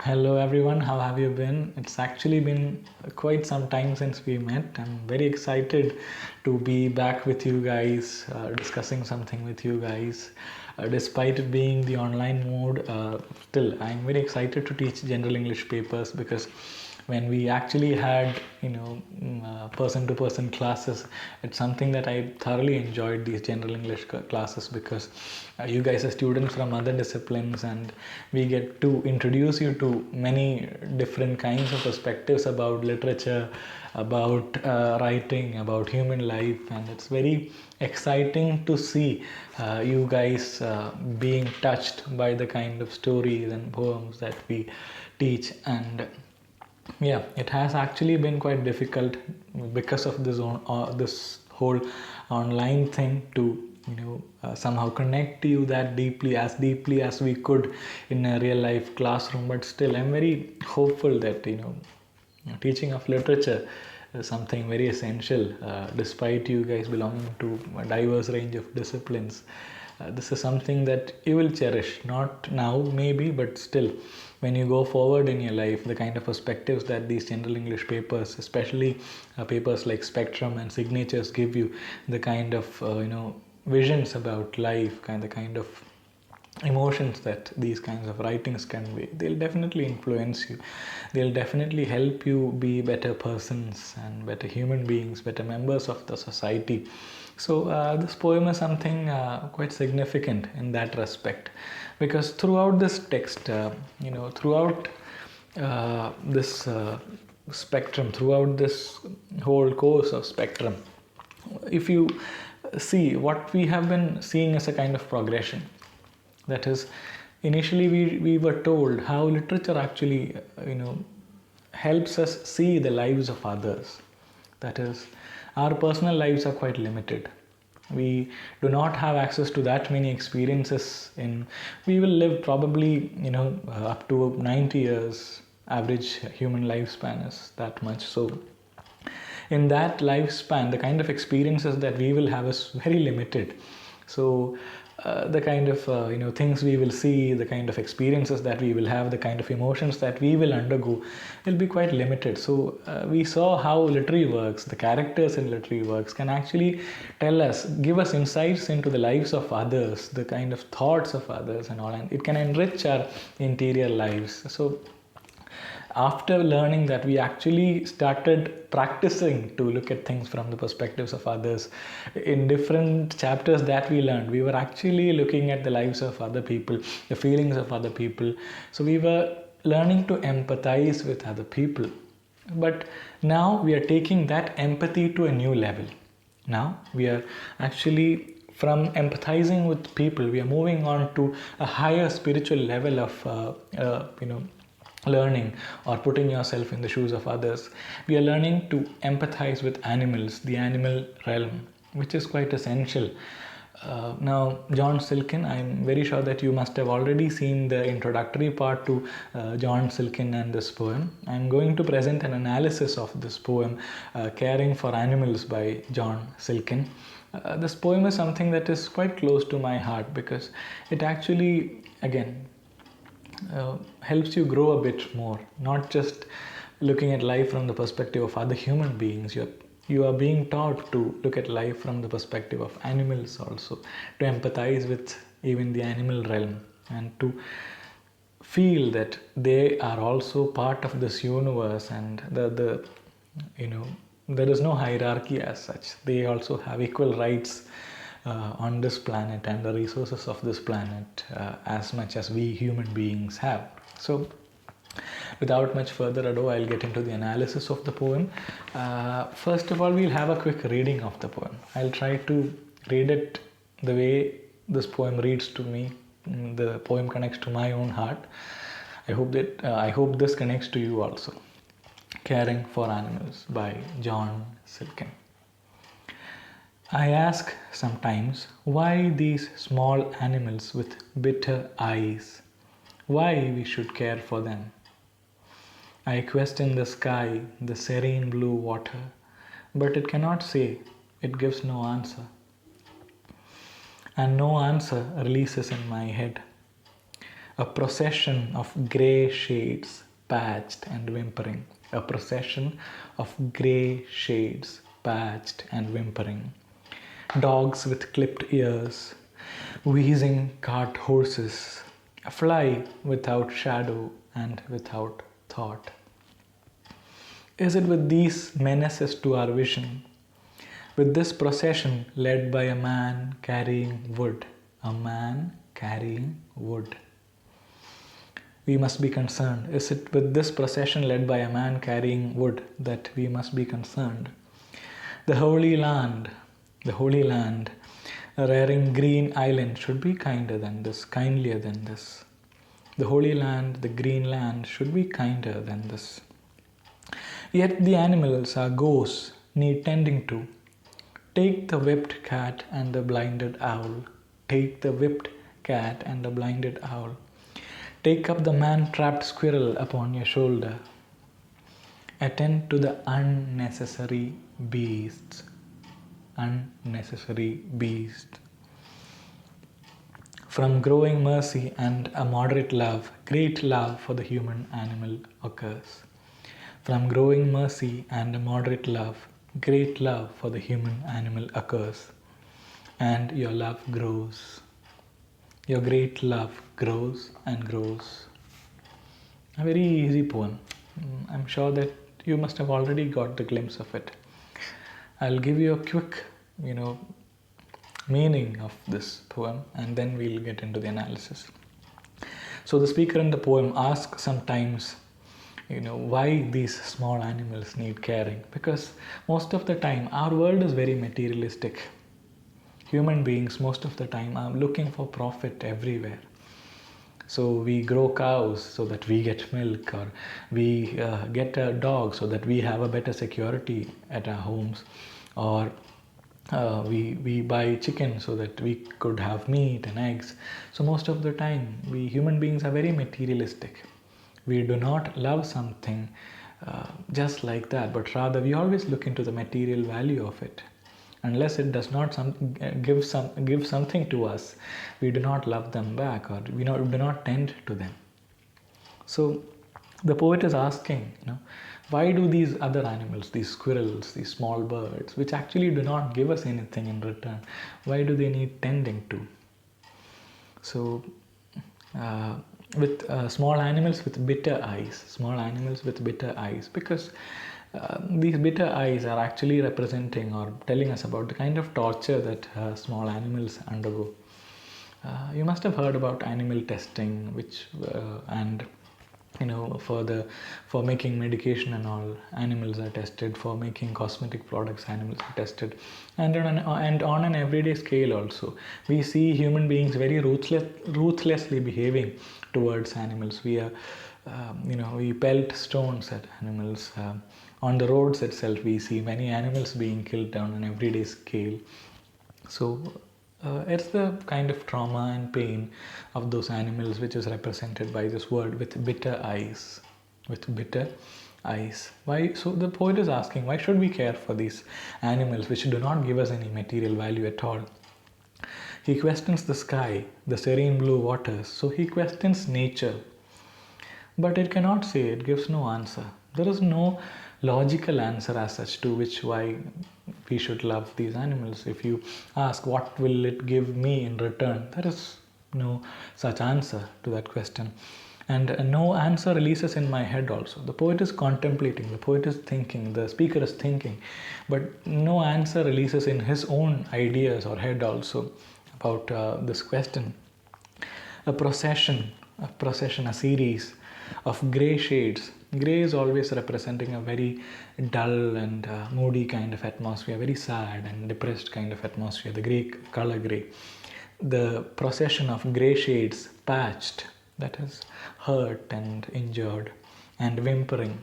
Hello everyone, how have you been? It's actually been quite some time since we met. I'm very excited to be back with you guys, discussing something with you guys. Despite it being the online mode, still I'm very excited to teach general English papers because when we actually had person to person classes, it's something that I thoroughly enjoyed, these general English classes, because you guys are students from other disciplines and we get to introduce you to many different kinds of perspectives about literature, about writing, about human life, and it's very exciting to see you guys being touched by the kind of stories and poems that we teach. And yeah, it has actually been quite difficult because of this whole online thing to somehow connect to you that deeply as we could in a real life classroom. But still, I'm very hopeful that teaching of literature is something very essential, despite you guys belonging to a diverse range of disciplines. This is something that you will cherish, not now maybe, but still when you go forward in your life, the kind of perspectives that these general English papers, especially papers like Spectrum and Signatures, give you, the kind of visions about life, the kind of emotions that these kinds of writings convey, they'll definitely influence you. They'll definitely help you be better persons and better human beings, better members of the society. So this poem is something quite significant in that respect, because throughout this text, throughout this spectrum, throughout this whole course of Spectrum, if you see, what we have been seeing as a kind of progression. That is, initially we were told how literature actually, helps us see the lives of others. That is, our personal lives are quite limited. We do not have access to that many experiences. We will live probably, up to 90 years. Average human lifespan is that much. So in that lifespan, the kind of experiences that we will have is very limited. So the kind of things we will see, the kind of experiences that we will have, the kind of emotions that we will undergo will be quite limited. So we saw how literary works, the characters in literary works, can actually give us insights into the lives of others, the kind of thoughts of others and all, and it can enrich our interior lives. So after learning that, we actually started practicing to look at things from the perspectives of others. In different chapters that we learned, we were actually looking at the lives of other people, the feelings of other people. So we were learning to empathize with other people. But now we are taking that empathy to a new level. Now we are actually, from empathizing with people, we are moving on to a higher spiritual level of learning, or putting yourself in the shoes of others. We are learning to empathize with animals, the animal realm, which is quite essential. Now, John Silkin, I'm very sure that you must have already seen the introductory part to John Silkin and this poem. I'm going to present an analysis of this poem, Caring for Animals by John Silkin. This poem is something that is quite close to my heart, because it actually, again, helps you grow a bit more, not just looking at life from the perspective of other human beings. You are being taught to look at life from the perspective of animals also, to empathize with even the animal realm, and to feel that they are also part of this universe, and there is no hierarchy as such. They also have equal rights on this planet and the resources of this planet, as much as we human beings have. So without much further ado, I'll get into the analysis of the poem. First of all, we'll have a quick reading of the poem. I'll try to read it the way this poem reads to me. The poem connects to my own heart. I hope this connects to you also. Caring for Animals by John Silkin. I ask sometimes why these small animals with bitter eyes, why we should care for them. I question the sky, the serene blue water, but it cannot say, it gives no answer. And no answer releases in my head. A procession of grey shades, patched and whimpering. A procession of grey shades, patched and whimpering. Dogs with clipped ears, wheezing cart horses, a fly without shadow and without thought. Is it with these menaces to our vision, with this procession led by a man carrying wood, a man carrying wood, we must be concerned? Is it with this procession led by a man carrying wood that we must be concerned? The Holy Land, a rearing green island should be kinder than this, kindlier than this. The Holy Land, the green land should be kinder than this. Yet the animals, our ghosts, need tending to. Take the whipped cat and the blinded owl. Take the whipped cat and the blinded owl. Take up the man-trapped squirrel upon your shoulder. Attend to the unnecessary beasts. Unnecessary beasts. From growing mercy and a moderate love, great love for the human animal occurs. From growing mercy and a moderate love, great love for the human animal occurs. And your love grows. Your great love grows and grows. A very easy poem. I'm sure that you must have already got the glimpse of it. I'll give you a quick, meaning of this poem, and then we'll get into the analysis. So the speaker in the poem asks sometimes, why these small animals need caring. Because most of the time, our world is very materialistic. Human beings, most of the time, are looking for profit everywhere. So we grow cows so that we get milk, or we get a dog so that we have a better security at our homes, or we buy chicken so that we could have meat and eggs. So most of the time, we human beings are very materialistic. We do not love something just like that, but rather we always look into the material value of it. Unless it does not give something to us, we do not love them back, or we do not tend to them. So the poet is asking, why do these other animals, these squirrels, these small birds, which actually do not give us anything in return, why do they need tending to? So with small animals with bitter eyes, because these bitter eyes are actually representing or telling us about the kind of torture that small animals undergo. You must have heard about animal testing, which and for making medication and all, animals are tested. For making cosmetic products, animals are tested, and on an everyday scale also, we see human beings very ruthlessly behaving towards animals. We we pelt stones at animals. On the roads itself, we see many animals being killed on an everyday scale. So it's the kind of trauma and pain of those animals which is represented by this word with bitter eyes. With bitter eyes. Why? So the poet is asking, why should we care for these animals which do not give us any material value at all? He questions the sky, the serene blue waters. So he questions nature. But it cannot say, it gives no answer. There is no logical answer as such to why we should love these animals. If you ask, what will it give me in return? There is no such answer to that question. And no answer releases in my head also. The poet is contemplating, the poet is thinking, the speaker is thinking, but no answer releases in his own ideas or head also about this question. A procession, a series of grey shades. Grey is always representing a very dull and moody kind of atmosphere, very sad and depressed kind of atmosphere, the color grey. The procession of grey shades, patched, that is hurt and injured, and whimpering,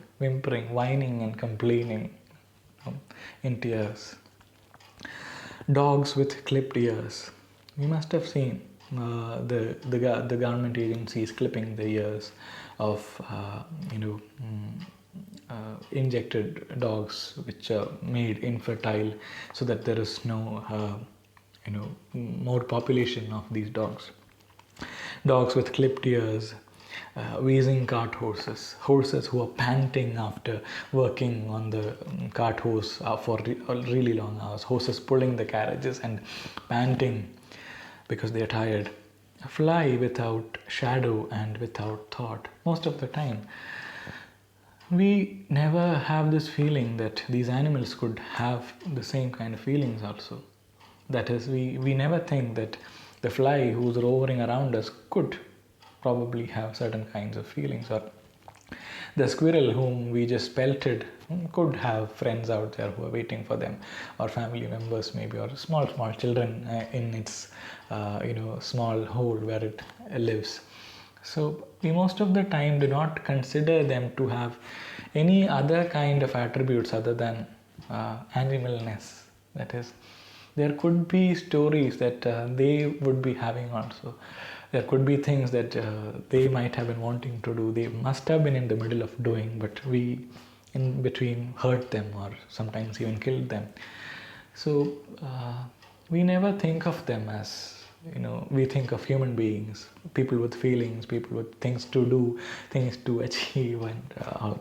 whining and complaining in tears. Dogs with clipped ears. You must have seen the government agencies clipping the ears of injected dogs which are made infertile, so that there is no more population of these dogs. dogs with clipped ears, wheezing cart horses, horses who are panting after working on the cart horse for really long hours, horses pulling the carriages and panting because they are tired. A fly without shadow and without thought. Most of the time, we never have this feeling that these animals could have the same kind of feelings also. That is, we never think that the fly who's roving around us could probably have certain kinds of feelings, or the squirrel whom we just pelted could have friends out there who are waiting for them, or family members maybe, or small children in its small hole where it lives. So we most of the time do not consider them to have any other kind of attributes other than animalness. That is, there could be stories that they would be having also. There could be things that they might have been wanting to do. They must have been in the middle of doing, but we in between hurt them or sometimes even killed them. So we never think of them as, we think of human beings, people with feelings, people with things to do, things to achieve, and all.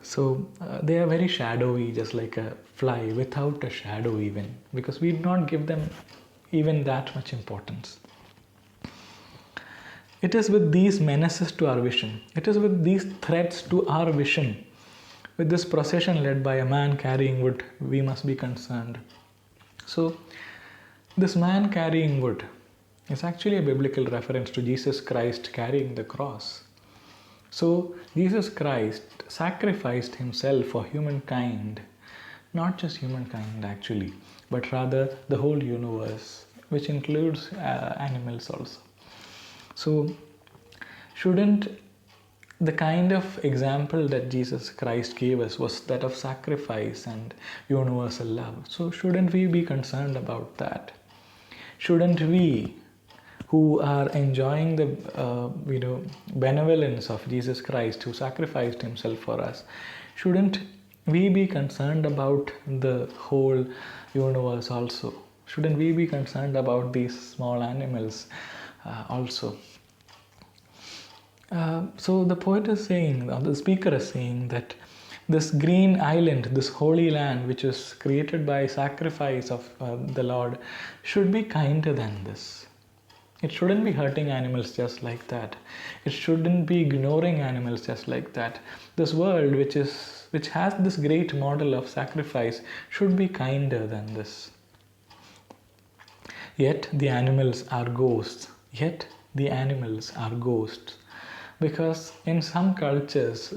So they are very shadowy, just like a fly without a shadow even, because we do not give them even that much importance. It is with these menaces to our vision, it is with these threats to our vision, with this procession led by a man carrying wood, we must be concerned. So this man carrying wood is actually a biblical reference to Jesus Christ carrying the cross. So Jesus Christ sacrificed himself for humankind, not just humankind actually, but rather the whole universe, which includes animals also. So shouldn't the kind of example that Jesus Christ gave us was that of sacrifice and universal love? So shouldn't we be concerned about that? Shouldn't we, who are enjoying the benevolence of Jesus Christ, who sacrificed himself for us, shouldn't we be concerned about the whole universe also? Shouldn't we be concerned about these small animals also? So the poet is saying, or the speaker is saying, that this green island, this holy land which is created by sacrifice of the Lord, should be kinder than this. It shouldn't be hurting animals just like that. It shouldn't be ignoring animals just like that. This world which has this great model of sacrifice should be kinder than this. Yet the animals are ghosts. Because in some cultures,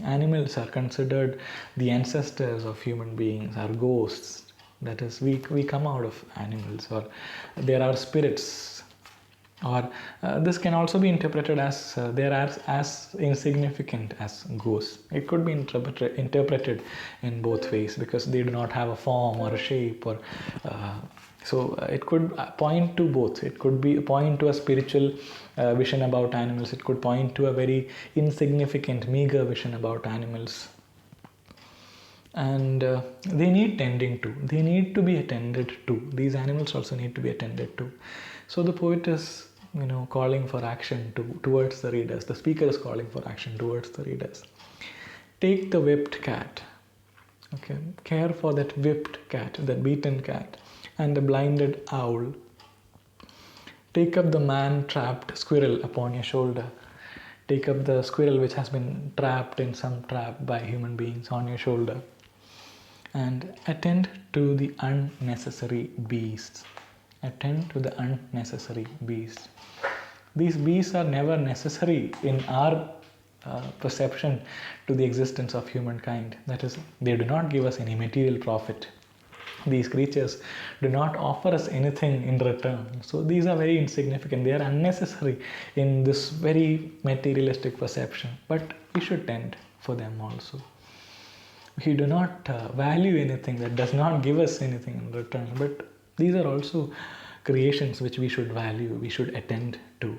animals are considered the ancestors of human beings, are ghosts. That is, we come out of animals, or there are spirits, or this can also be interpreted as they are as insignificant as ghosts. It could be interpreted in both ways, because they do not have a form or a shape, or so it could point to both. It could be point to a spiritual vision about animals. It could point to a very insignificant, meager vision about animals. And they need tending to. They need to be attended to. These animals also need to be attended to. So the poet is, calling for action towards the readers. The speaker is calling for action towards the readers. Take the whipped cat. Okay, care for that whipped cat, that beaten cat, and the blinded owl. Take up the man-trapped squirrel upon your shoulder. Take up the squirrel which has been trapped in some trap by human beings on your shoulder. And attend to the unnecessary beasts. Attend to the unnecessary beasts. These beasts are never necessary in our perception to the existence of humankind. That is, they do not give us any material profit. These creatures do not offer us anything in return. So these are very insignificant. They are unnecessary in this very materialistic perception. But we should tend for them also. We do not value anything that does not give us anything in return. But these are also creations which we should value, we should attend to.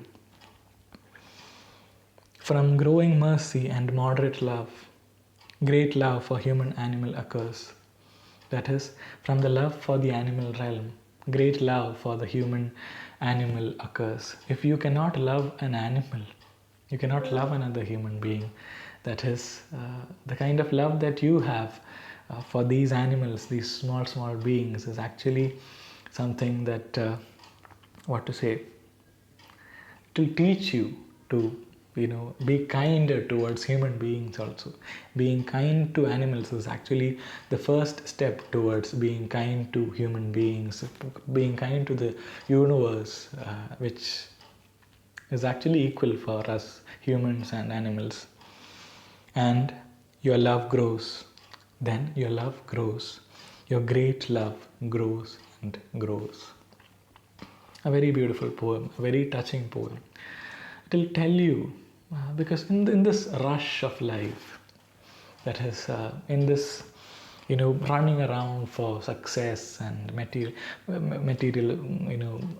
From growing mercy and moderate love, great love for human animal occurs. That is, from the love for the animal realm, great love for the human animal occurs. If you cannot love an animal, you cannot love another human being. That is the kind of love that you have for these animals, these small, small beings, is actually something that, what to say, it will teach you to, be kinder towards human beings also. Being kind to animals is actually the first step towards being kind to human beings, being kind to the universe, which is actually equal for us humans and animals. And your love grows. Then your love grows. Your great love grows and grows. A very beautiful poem, a very touching poem. It will tell you, because in this rush of life, that is, in this, running around for success and material,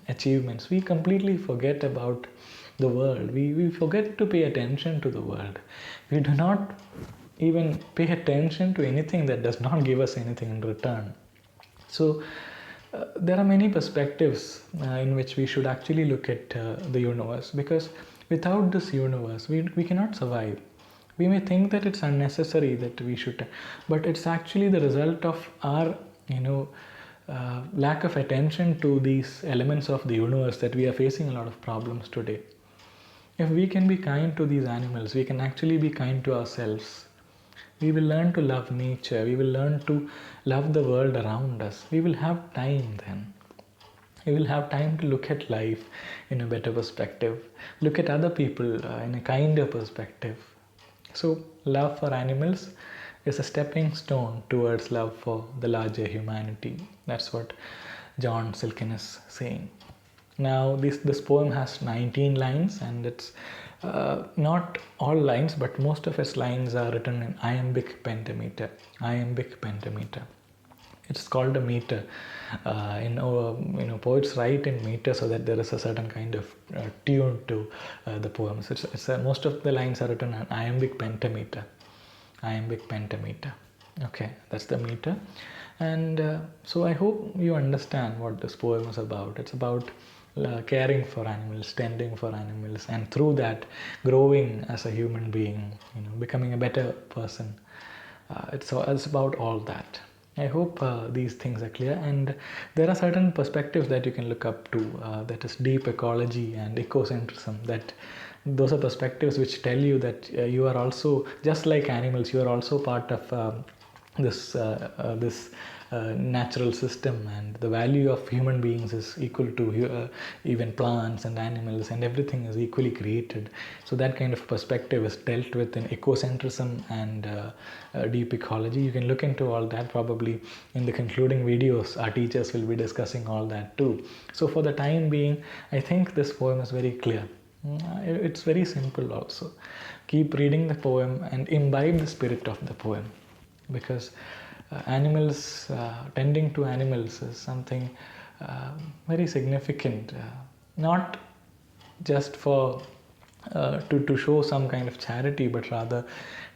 achievements, we completely forget about the world. We forget to pay attention to the world. We do not even pay attention to anything that does not give us anything in return. So there are many perspectives in which we should actually look at the universe, because without this universe we cannot survive. We may think that it's unnecessary that we should, but it's actually the result of our lack of attention to these elements of the universe that we are facing a lot of problems today. If we can be kind to these animals, we can actually be kind to ourselves. We will learn to love nature. We will learn to love the world around us. We will have time then. We will have time to look at life in a better perspective, look at other people in a kinder perspective. So, love for animals is a stepping stone towards love for the larger humanity. That's what John Silkin is saying. Now, this poem has 19 lines, and it's not all lines, but most of its lines are written in iambic pentameter. Iambic pentameter. It's called a meter. Poets write in meter so that there is a certain kind of tune to the poems. Most of the lines are written in iambic pentameter. Iambic pentameter. Okay, that's the meter. And so I hope you understand what this poem is about. It's about caring for animals, tending for animals, and through that growing as a human being, becoming a better person. It's about all that. I hope these things are clear, and there are certain perspectives that you can look up to, that is deep ecology and ecocentrism. That those are perspectives which tell you that you are also, just like animals, you are also part of this natural system, and the value of human beings is equal to even plants and animals, and everything is equally created. So that kind of perspective is dealt with in ecocentrism and deep ecology. You can look into all that. Probably in the concluding videos our teachers will be discussing all that too. So for the time being, I think this poem is very clear. It's very simple also. Keep reading the poem and imbibe the spirit of the poem, because animals, tending to animals is something very significant, not just for to show some kind of charity, but rather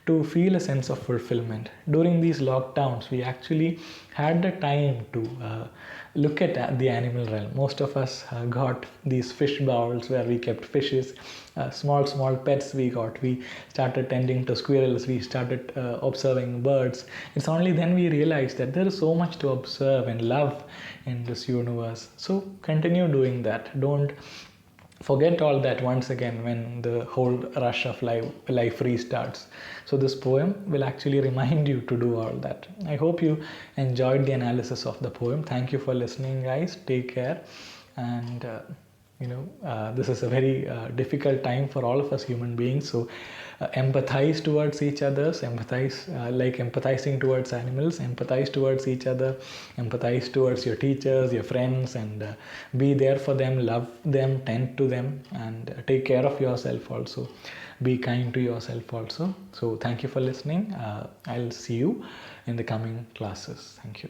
to feel a sense of fulfillment. During these lockdowns, we actually had the time to look at the animal realm. Most of us got these fish bowls where we kept fishes, small pets we got. We started tending to squirrels, we started observing birds. It's only then we realized that there is so much to observe and love in this universe. So continue doing that. Don't forget all that once again when the whole rush of life restarts. So this poem will actually remind you to do all that. I hope you enjoyed the analysis of the poem. Thank you for listening, guys. Take care. And this is a very difficult time for all of us human beings. So empathize towards each other, like empathizing towards animals, empathize towards each other, empathize towards your teachers, your friends, and be there for them, love them, tend to them, and take care of yourself also. Be kind to yourself also. So thank you for listening. I'll see you in the coming classes. Thank you.